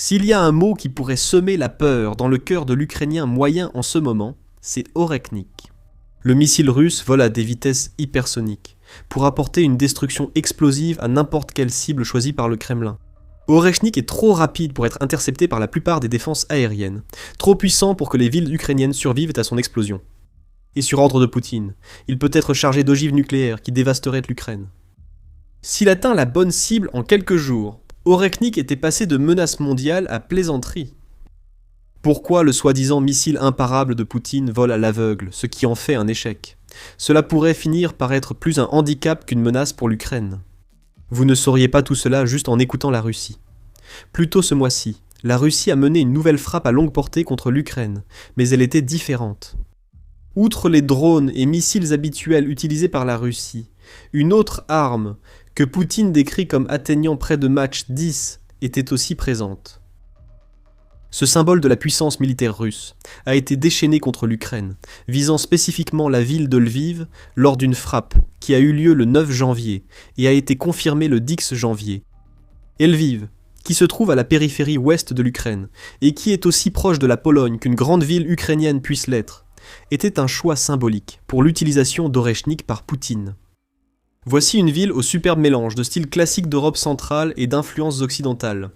S'il y a un mot qui pourrait semer la peur dans le cœur de l'Ukrainien moyen en ce moment, c'est Orekhnik. Le missile russe vole à des vitesses hypersoniques, pour apporter une destruction explosive à n'importe quelle cible choisie par le Kremlin. Orekhnik est trop rapide pour être intercepté par la plupart des défenses aériennes, trop puissant pour que les villes ukrainiennes survivent à son explosion. Et sur ordre de Poutine, il peut être chargé d'ogives nucléaires qui dévasteraient l'Ukraine. S'il atteint la bonne cible en quelques jours, Orekhnik était passé de menace mondiale à plaisanterie. Pourquoi le soi-disant missile imparable de Poutine vole à l'aveugle, ce qui en fait un échec? Cela pourrait finir par être plus un handicap qu'une menace pour l'Ukraine. Vous ne sauriez pas tout cela juste en écoutant la Russie. Plus tôt ce mois-ci, la Russie a mené une nouvelle frappe à longue portée contre l'Ukraine, mais elle était différente. Outre les drones et missiles habituels utilisés par la Russie, une autre arme, que Poutine décrit comme atteignant près de Mach 10, était aussi présente. Ce symbole de la puissance militaire russe a été déchaîné contre l'Ukraine, visant spécifiquement la ville de Lviv lors d'une frappe qui a eu lieu le 9 janvier et a été confirmée le 10 janvier. Et Lviv, qui se trouve à la périphérie ouest de l'Ukraine et qui est aussi proche de la Pologne qu'une grande ville ukrainienne puisse l'être, était un choix symbolique pour l'utilisation d'Orekhnik par Poutine. Voici une ville au superbe mélange de style classique d'Europe centrale et d'influences occidentales.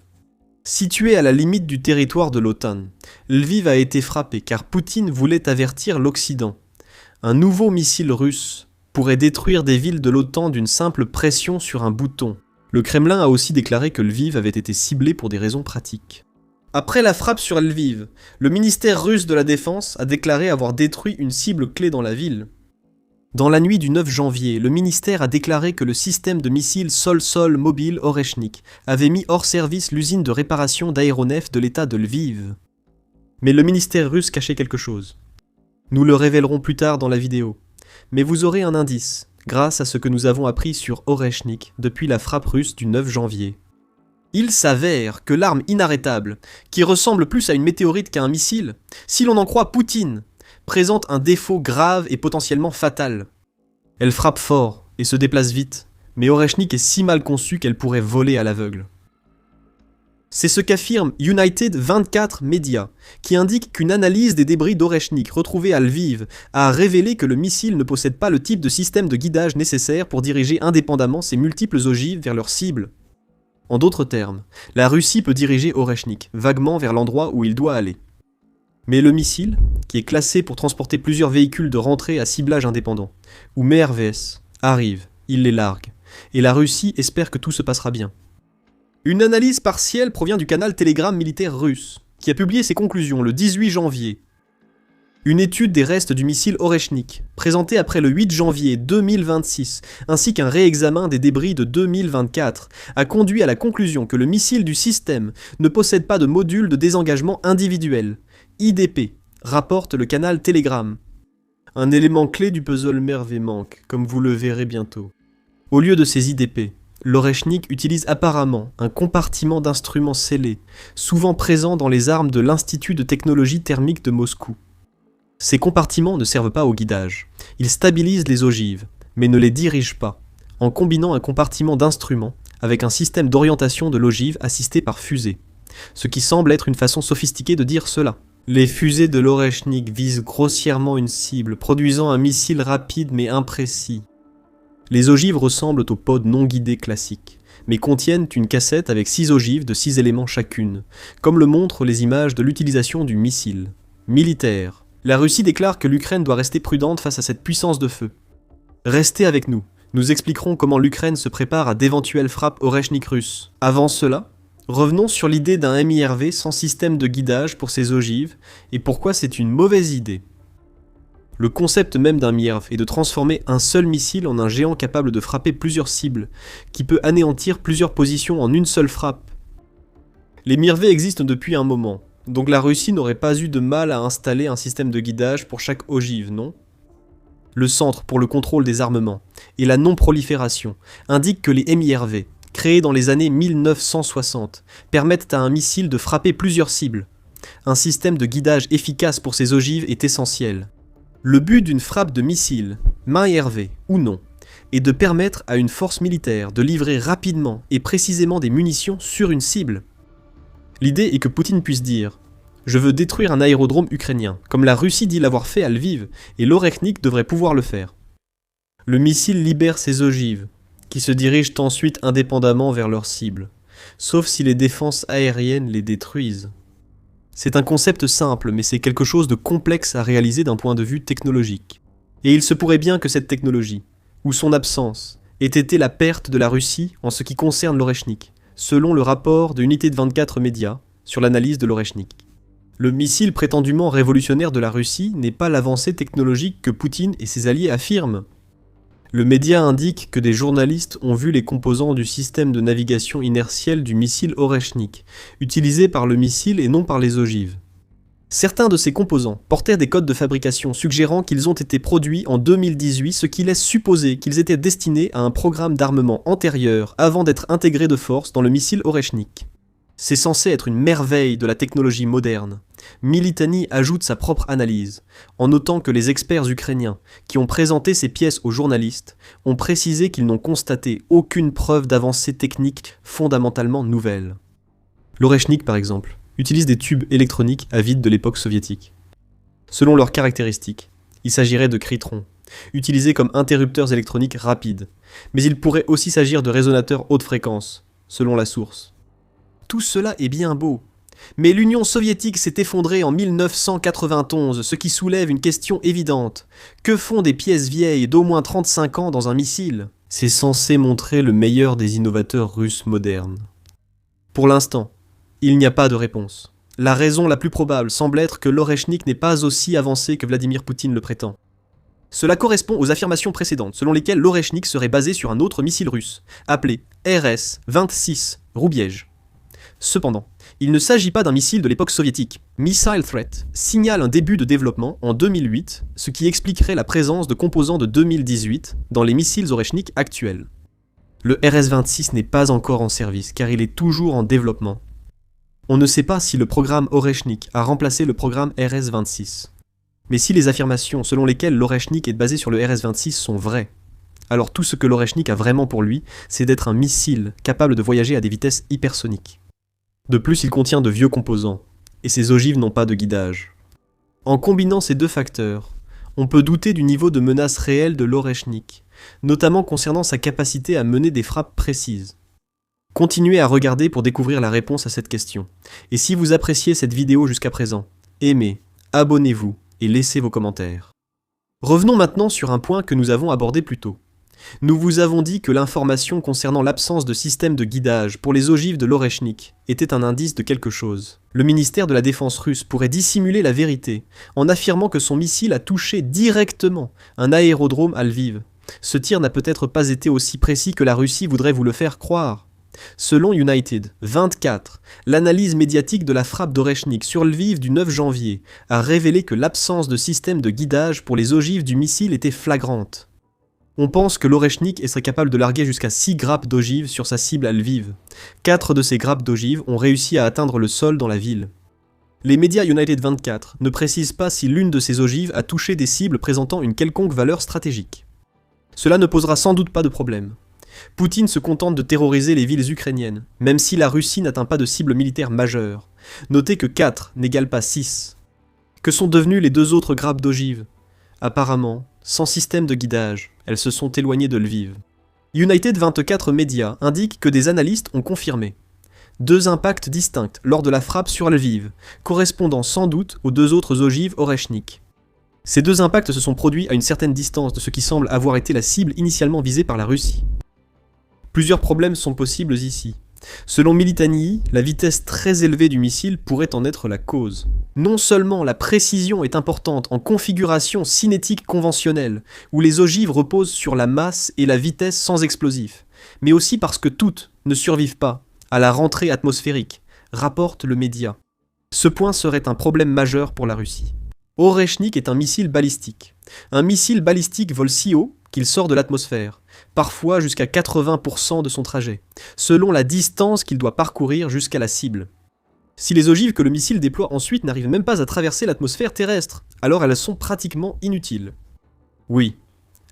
Située à la limite du territoire de l'OTAN, Lviv a été frappée car Poutine voulait avertir l'Occident. Un nouveau missile russe pourrait détruire des villes de l'OTAN d'une simple pression sur un bouton. Le Kremlin a aussi déclaré que Lviv avait été ciblé pour des raisons pratiques. Après la frappe sur Lviv, le ministère russe de la Défense a déclaré avoir détruit une cible clé dans la ville. Dans la nuit du 9 janvier, le ministère a déclaré que le système de missiles sol-sol mobile Orekhnik avait mis hors service l'usine de réparation d'aéronefs de l'état de Lviv. Mais le ministère russe cachait quelque chose. Nous le révélerons plus tard dans la vidéo. Mais vous aurez un indice, grâce à ce que nous avons appris sur Orekhnik depuis la frappe russe du 9 janvier. Il s'avère que l'arme inarrêtable, qui ressemble plus à une météorite qu'à un missile, si l'on en croit Poutine, présente un défaut grave et potentiellement fatal. Elle frappe fort et se déplace vite, mais Orekhnik est si mal conçue qu'elle pourrait voler à l'aveugle. C'est ce qu'affirme United 24 Media, qui indique qu'une analyse des débris d'Orekhnik retrouvés à Lviv a révélé que le missile ne possède pas le type de système de guidage nécessaire pour diriger indépendamment ses multiples ogives vers leur cible. En d'autres termes, la Russie peut diriger Orekhnik vaguement vers l'endroit où il doit aller. Mais le missile, qui est classé pour transporter plusieurs véhicules de rentrée à ciblage indépendant, ou MERVS, arrive, il les largue, et la Russie espère que tout se passera bien. Une analyse partielle provient du canal Telegram militaire russe, qui a publié ses conclusions le 18 janvier. Une étude des restes du missile Orekhnik, présentée après le 8 janvier 2026, ainsi qu'un réexamen des débris de 2024, a conduit à la conclusion que le missile du système ne possède pas de module de désengagement individuel, IDP, rapporte le canal Telegram. Un élément clé du puzzle MERV manque, comme vous le verrez bientôt. Au lieu de ces IDP, l'Orekhnik utilise apparemment un compartiment d'instruments scellés, souvent présent dans les armes de l'Institut de technologie thermique de Moscou. Ces compartiments ne servent pas au guidage. Ils stabilisent les ogives, mais ne les dirigent pas, en combinant un compartiment d'instruments avec un système d'orientation de l'ogive assisté par fusée, ce qui semble être une façon sophistiquée de dire cela. Les fusées de l'Orekhnik visent grossièrement une cible, produisant un missile rapide mais imprécis. Les ogives ressemblent aux pods non guidés classiques, mais contiennent une cassette avec 6 ogives de 6 éléments chacune, comme le montrent les images de l'utilisation du missile. Militaire. La Russie déclare que l'Ukraine doit rester prudente face à cette puissance de feu. Restez avec nous, nous expliquerons comment l'Ukraine se prépare à d'éventuelles frappes Orekhnik russes. Avant cela, revenons sur l'idée d'un MIRV sans système de guidage pour ses ogives et pourquoi c'est une mauvaise idée. Le concept même d'un MIRV est de transformer un seul missile en un géant capable de frapper plusieurs cibles, qui peut anéantir plusieurs positions en une seule frappe. Les MIRV existent depuis un moment, donc la Russie n'aurait pas eu de mal à installer un système de guidage pour chaque ogive, non ? Le Centre pour le contrôle des armements et la non-prolifération indique que les MIRV, créés dans les années 1960, permettent à un missile de frapper plusieurs cibles. Un système de guidage efficace pour ces ogives est essentiel. Le but d'une frappe de missile, MIRV ou non, est de permettre à une force militaire de livrer rapidement et précisément des munitions sur une cible. L'idée est que Poutine puisse dire « Je veux détruire un aérodrome ukrainien, comme la Russie dit l'avoir fait à Lviv, et l'Orekhnik devrait pouvoir le faire. » Le missile libère ses ogives, qui se dirigent ensuite indépendamment vers leur cible, sauf si les défenses aériennes les détruisent. C'est un concept simple, mais c'est quelque chose de complexe à réaliser d'un point de vue technologique. Et il se pourrait bien que cette technologie, ou son absence, ait été la perte de la Russie en ce qui concerne l'Orekhnik, selon le rapport de Unité de 24 médias sur l'analyse de l'Orekhnik. Le missile prétendument révolutionnaire de la Russie n'est pas l'avancée technologique que Poutine et ses alliés affirment. Le média indique que des journalistes ont vu les composants du système de navigation inertielle du missile Orekhnik, utilisé par le missile et non par les ogives. Certains de ces composants portaient des codes de fabrication suggérant qu'ils ont été produits en 2018, ce qui laisse supposer qu'ils étaient destinés à un programme d'armement antérieur avant d'être intégrés de force dans le missile Orekhnik. C'est censé être une merveille de la technologie moderne. Militani ajoute sa propre analyse, en notant que les experts ukrainiens, qui ont présenté ces pièces aux journalistes, ont précisé qu'ils n'ont constaté aucune preuve d'avancée technique fondamentalement nouvelle. L'Orekhnik, par exemple, utilise des tubes électroniques à vide de l'époque soviétique. Selon leurs caractéristiques, il s'agirait de critrons, utilisés comme interrupteurs électroniques rapides, mais il pourrait aussi s'agir de résonateurs haute fréquence, selon la source. Tout cela est bien beau, mais l'Union soviétique s'est effondrée en 1991, ce qui soulève une question évidente. Que font des pièces vieilles d'au moins 35 ans dans un missile ? C'est censé montrer le meilleur des innovateurs russes modernes. Pour l'instant, il n'y a pas de réponse. La raison la plus probable semble être que l'Orekhnik n'est pas aussi avancé que Vladimir Poutine le prétend. Cela correspond aux affirmations précédentes, selon lesquelles l'Orekhnik serait basé sur un autre missile russe, appelé RS-26 Roubiège. Cependant, il ne s'agit pas d'un missile de l'époque soviétique. Missile Threat signale un début de développement en 2008, ce qui expliquerait la présence de composants de 2018 dans les missiles Orekhnik actuels. Le RS-26 n'est pas encore en service, car il est toujours en développement. On ne sait pas si le programme Orekhnik a remplacé le programme RS-26. Mais si les affirmations selon lesquelles l'Orekhnik est basé sur le RS-26 sont vraies, alors tout ce que l'Orekhnik a vraiment pour lui, c'est d'être un missile capable de voyager à des vitesses hypersoniques. De plus, il contient de vieux composants, et ses ogives n'ont pas de guidage. En combinant ces deux facteurs, on peut douter du niveau de menace réelle de l'Orekhnik, notamment concernant sa capacité à mener des frappes précises. Continuez à regarder pour découvrir la réponse à cette question. Et si vous appréciez cette vidéo jusqu'à présent, aimez, abonnez-vous et laissez vos commentaires. Revenons maintenant sur un point que nous avons abordé plus tôt. Nous vous avons dit que l'information concernant l'absence de système de guidage pour les ogives de l'Orekhnik était un indice de quelque chose. Le ministère de la Défense russe pourrait dissimuler la vérité en affirmant que son missile a touché directement un aérodrome à Lviv. Ce tir n'a peut-être pas été aussi précis que la Russie voudrait vous le faire croire. Selon United 24, l'analyse médiatique de la frappe d'Orekhnik sur Lviv du 9 janvier a révélé que l'absence de système de guidage pour les ogives du missile était flagrante. On pense que l'Orekhnik serait capable de larguer jusqu'à 6 grappes d'ogives sur sa cible à Lviv. 4 de ces grappes d'ogives ont réussi à atteindre le sol dans la ville. Les médias United 24 ne précisent pas si l'une de ces ogives a touché des cibles présentant une quelconque valeur stratégique. Cela ne posera sans doute pas de problème. Poutine se contente de terroriser les villes ukrainiennes, même si la Russie n'atteint pas de cible militaire majeure. Notez que 4 n'égale pas 6. Que sont devenues les 2 autres grappes d'ogives ? Apparemment, sans système de guidage, elles se sont éloignées de Lviv. United 24 Médias indique que des analystes ont confirmé 2 impacts distincts lors de la frappe sur Lviv, correspondant sans doute aux 2 autres ogives Orekhnik. Ces 2 impacts se sont produits à une certaine distance de ce qui semble avoir été la cible initialement visée par la Russie. Plusieurs problèmes sont possibles ici. Selon Militani, la vitesse très élevée du missile pourrait en être la cause. Non seulement la précision est importante en configuration cinétique conventionnelle, où les ogives reposent sur la masse et la vitesse sans explosif, mais aussi parce que toutes ne survivent pas à la rentrée atmosphérique, rapporte le média. Ce point serait un problème majeur pour la Russie. Orekhnik est un missile balistique. Un missile balistique vole si haut qu'il sort de l'atmosphère, parfois jusqu'à 80% de son trajet, selon la distance qu'il doit parcourir jusqu'à la cible. Si les ogives que le missile déploie ensuite n'arrivent même pas à traverser l'atmosphère terrestre, alors elles sont pratiquement inutiles. Oui,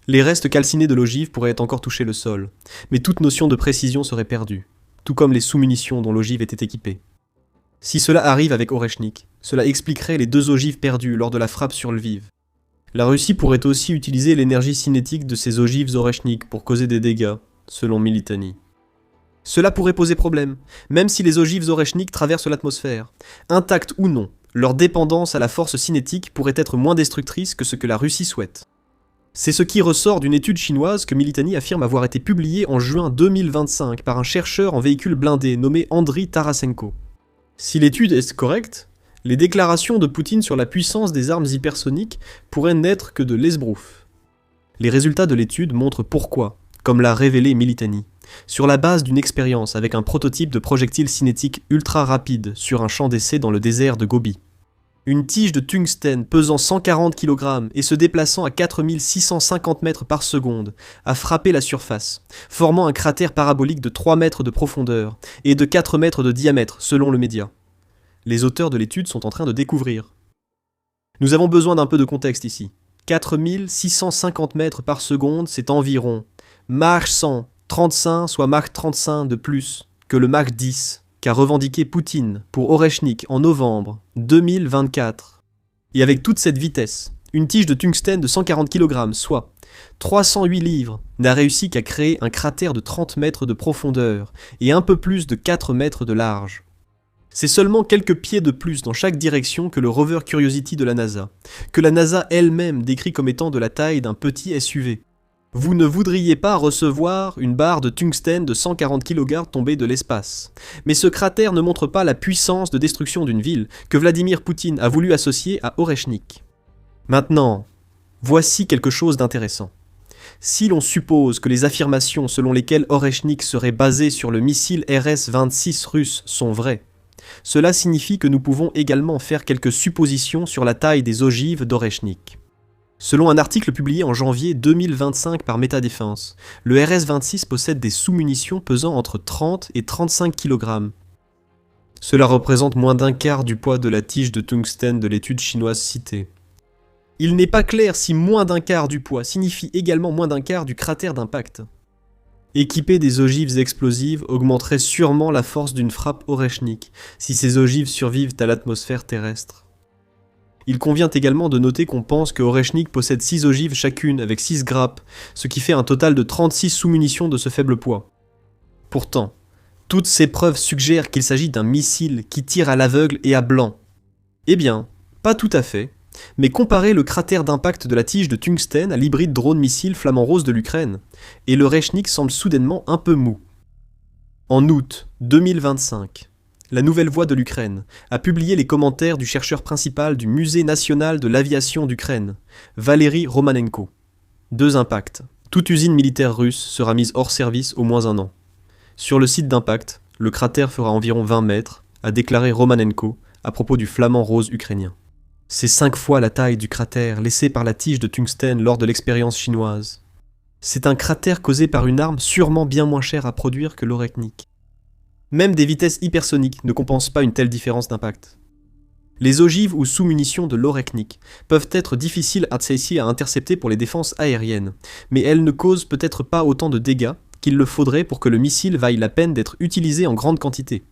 les restes calcinés de l'ogive pourraient encore toucher le sol, mais toute notion de précision serait perdue, tout comme les sous-munitions dont l'ogive était équipée. Si cela arrive avec Oreshnik, cela expliquerait les 2 ogives perdues lors de la frappe sur Lviv. La Russie pourrait aussi utiliser l'énergie cinétique de ces ogives Oreshnik pour causer des dégâts, selon Militani. Cela pourrait poser problème, même si les ogives Oreshnik traversent l'atmosphère. Intactes ou non, leur dépendance à la force cinétique pourrait être moins destructrice que ce que la Russie souhaite. C'est ce qui ressort d'une étude chinoise que Militani affirme avoir été publiée en juin 2025 par un chercheur en véhicule blindé nommé Andriy Tarasenko. Si l'étude est correcte, les déclarations de Poutine sur la puissance des armes hypersoniques pourraient n'être que de l'esbrouf. Les résultats de l'étude montrent pourquoi, comme l'a révélé Militani, sur la base d'une expérience avec un prototype de projectile cinétique ultra rapide sur un champ d'essai dans le désert de Gobi. Une tige de tungstène pesant 140 kg et se déplaçant à 4650 mètres par seconde a frappé la surface, formant un cratère parabolique de 3 mètres de profondeur et de 4 mètres de diamètre selon le média. Les auteurs de l'étude sont en train de découvrir. Nous avons besoin d'un peu de contexte ici. 4650 mètres par seconde, c'est environ Mach 100, 35 soit Mach 35 de plus que le Mach 10 qu'a revendiqué Poutine pour Oreshnik en novembre 2024. Et avec toute cette vitesse, une tige de tungstène de 140 kg, soit 308 livres, n'a réussi qu'à créer un cratère de 30 mètres de profondeur et un peu plus de 4 mètres de large. C'est seulement quelques pieds de plus dans chaque direction que le rover Curiosity de la NASA, que la NASA elle-même décrit comme étant de la taille d'un petit SUV. Vous ne voudriez pas recevoir une barre de tungstène de 140 kg tombée de l'espace. Mais ce cratère ne montre pas la puissance de destruction d'une ville que Vladimir Poutine a voulu associer à Oreshnik. Maintenant, voici quelque chose d'intéressant. Si l'on suppose que les affirmations selon lesquelles Oreshnik serait basé sur le missile RS-26 russe sont vraies, cela signifie que nous pouvons également faire quelques suppositions sur la taille des ogives d'Oreshnik. Selon un article publié en janvier 2025 par Métadéfense, le RS-26 possède des sous-munitions pesant entre 30 et 35 kg. Cela représente moins d'un quart du poids de la tige de tungstène de l'étude chinoise citée. Il n'est pas clair si moins d'un quart du poids signifie également moins d'un quart du cratère d'impact. Équiper des ogives explosives augmenterait sûrement la force d'une frappe Oreshnik, si ces ogives survivent à l'atmosphère terrestre. Il convient également de noter qu'on pense que Oreshnik possède 6 ogives chacune avec 6 grappes, ce qui fait un total de 36 sous-munitions de ce faible poids. Pourtant, toutes ces preuves suggèrent qu'il s'agit d'un missile qui tire à l'aveugle et à blanc. Eh bien, pas tout à fait, mais comparez le cratère d'impact de la tige de tungstène à l'hybride drone-missile flamant rose de l'Ukraine, et le Oreshnik semble soudainement un peu mou. En août 2025, la Nouvelle Voix de l'Ukraine a publié les commentaires du chercheur principal du Musée national de l'aviation d'Ukraine, Valery Romanenko. 2 impacts. Toute usine militaire russe sera mise hors service au moins 1 an. Sur le site d'impact, le cratère fera environ 20 mètres, a déclaré Romanenko à propos du flamant rose ukrainien. C'est 5 fois la taille du cratère laissé par la tige de tungstène lors de l'expérience chinoise. C'est un cratère causé par une arme sûrement bien moins chère à produire que l'Oreshnik. Même des vitesses hypersoniques ne compensent pas une telle différence d'impact. Les ogives ou sous-munitions de l'Oreshnik peuvent être difficiles à intercepter pour les défenses aériennes, mais elles ne causent peut-être pas autant de dégâts qu'il le faudrait pour que le missile vaille la peine d'être utilisé en grande quantité.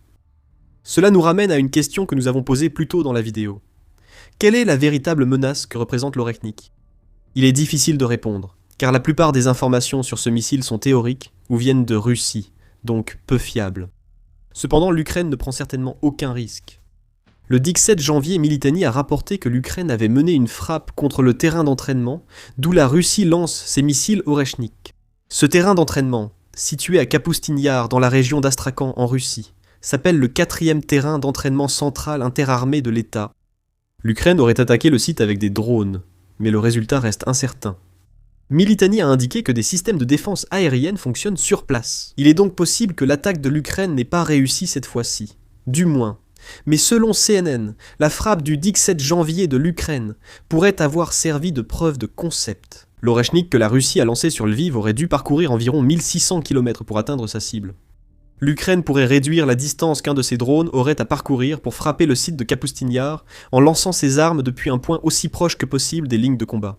Cela nous ramène à une question que nous avons posée plus tôt dans la vidéo. Quelle est la véritable menace que représente l'Oreshnik ? Il est difficile de répondre, car la plupart des informations sur ce missile sont théoriques ou viennent de Russie, donc peu fiables. Cependant, l'Ukraine ne prend certainement aucun risque. Le 17 janvier, Militani a rapporté que l'Ukraine avait mené une frappe contre le terrain d'entraînement, d'où la Russie lance ses missiles Oreshnik. Ce terrain d'entraînement, situé à Kapustin Yar dans la région d'Astrakhan en Russie, s'appelle le 4e terrain d'entraînement central interarmé de l'État. L'Ukraine aurait attaqué le site avec des drones, mais le résultat reste incertain. Militani a indiqué que des systèmes de défense aérienne fonctionnent sur place. Il est donc possible que l'attaque de l'Ukraine n'ait pas réussi cette fois-ci. Du moins. Mais selon CNN, la frappe du 17 janvier de l'Ukraine pourrait avoir servi de preuve de concept. L'Oreshnik que la Russie a lancé sur Lviv aurait dû parcourir environ 1600 km pour atteindre sa cible. L'Ukraine pourrait réduire la distance qu'un de ses drones aurait à parcourir pour frapper le site de Kapustin Yar en lançant ses armes depuis un point aussi proche que possible des lignes de combat.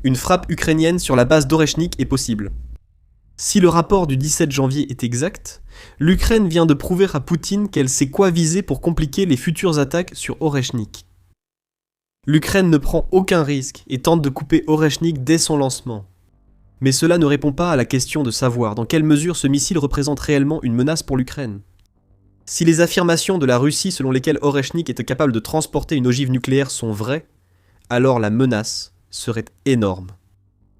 Une frappe ukrainienne sur la base d'Oreshnik est possible. Si le rapport du 17 janvier est exact, l'Ukraine vient de prouver à Poutine qu'elle sait quoi viser pour compliquer les futures attaques sur Oreshnik. L'Ukraine ne prend aucun risque et tente de couper Oreshnik dès son lancement. Mais cela ne répond pas à la question de savoir dans quelle mesure ce missile représente réellement une menace pour l'Ukraine. Si les affirmations de la Russie selon lesquelles Oreshnik était capable de transporter une ogive nucléaire sont vraies, alors la menace serait énorme.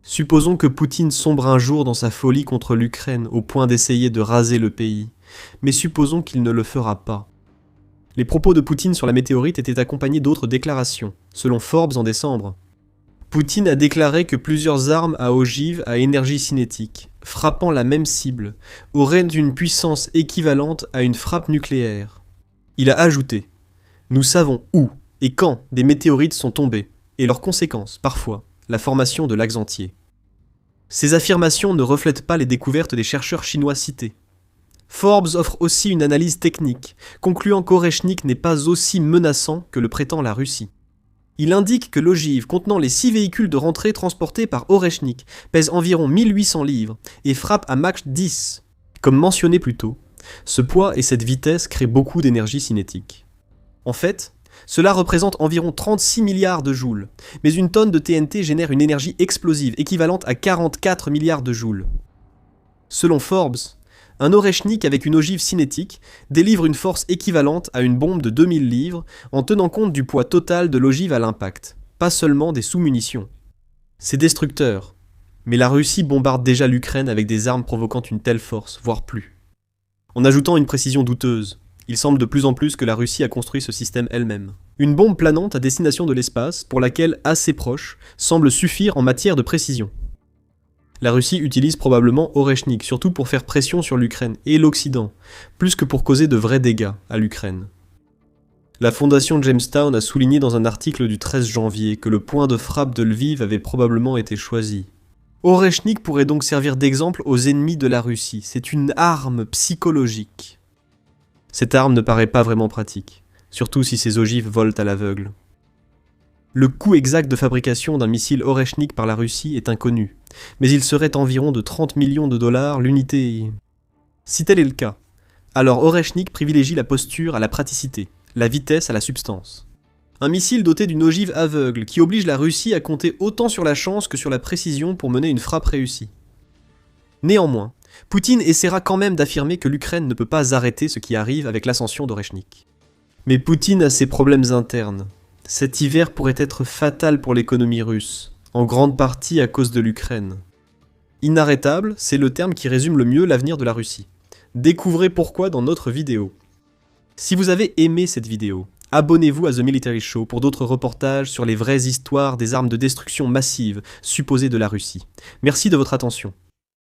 Supposons que Poutine sombre un jour dans sa folie contre l'Ukraine au point d'essayer de raser le pays, mais supposons qu'il ne le fera pas. Les propos de Poutine sur la météorite étaient accompagnés d'autres déclarations, selon Forbes en décembre. Poutine a déclaré que plusieurs armes à ogive à énergie cinétique, frappant la même cible, auraient une puissance équivalente à une frappe nucléaire. Il a ajouté « Nous savons où et quand des météorites sont tombées, et leurs conséquences, parfois, la formation de lacs entiers. » Ces affirmations ne reflètent pas les découvertes des chercheurs chinois cités. Forbes offre aussi une analyse technique, concluant qu'Oreshnik n'est pas aussi menaçant que le prétend la Russie. Il indique que l'ogive contenant les 6 véhicules de rentrée transportés par Oreshnik pèse environ 1800 livres et frappe à Mach 10. Comme mentionné plus tôt, ce poids et cette vitesse créent beaucoup d'énergie cinétique. En fait, cela représente environ 36 milliards de joules, mais une tonne de TNT génère une énergie explosive équivalente à 44 milliards de joules. Selon Forbes, un Oreshnik avec une ogive cinétique délivre une force équivalente à une bombe de 2000 livres en tenant compte du poids total de l'ogive à l'impact, pas seulement des sous-munitions. C'est destructeur, mais la Russie bombarde déjà l'Ukraine avec des armes provoquant une telle force, voire plus. En ajoutant une précision douteuse, il semble de plus en plus que la Russie a construit ce système elle-même. Une bombe planante à destination de l'espace, pour laquelle assez proche, semble suffire en matière de précision. La Russie utilise probablement Oreshnik, surtout pour faire pression sur l'Ukraine et l'Occident, plus que pour causer de vrais dégâts à l'Ukraine. La fondation Jamestown a souligné dans un article du 13 janvier que le point de frappe de Lviv avait probablement été choisi. Oreshnik pourrait donc servir d'exemple aux ennemis de la Russie, c'est une arme psychologique. Cette arme ne paraît pas vraiment pratique, surtout si ces ogives volent à l'aveugle. Le coût exact de fabrication d'un missile Oreshnik par la Russie est inconnu, mais il serait environ de 30 millions de dollars l'unité. Si tel est le cas, alors Oreshnik privilégie la posture à la praticité, la vitesse à la substance. Un missile doté d'une ogive aveugle qui oblige la Russie à compter autant sur la chance que sur la précision pour mener une frappe réussie. Néanmoins, Poutine essaiera quand même d'affirmer que l'Ukraine ne peut pas arrêter ce qui arrive avec l'ascension d'Oreshnik. Mais Poutine a ses problèmes internes. Cet hiver pourrait être fatal pour l'économie russe, en grande partie à cause de l'Ukraine. Inarrêtable, c'est le terme qui résume le mieux l'avenir de la Russie. Découvrez pourquoi dans notre vidéo. Si vous avez aimé cette vidéo, abonnez-vous à The Military Show pour d'autres reportages sur les vraies histoires des armes de destruction massive supposées de la Russie. Merci de votre attention.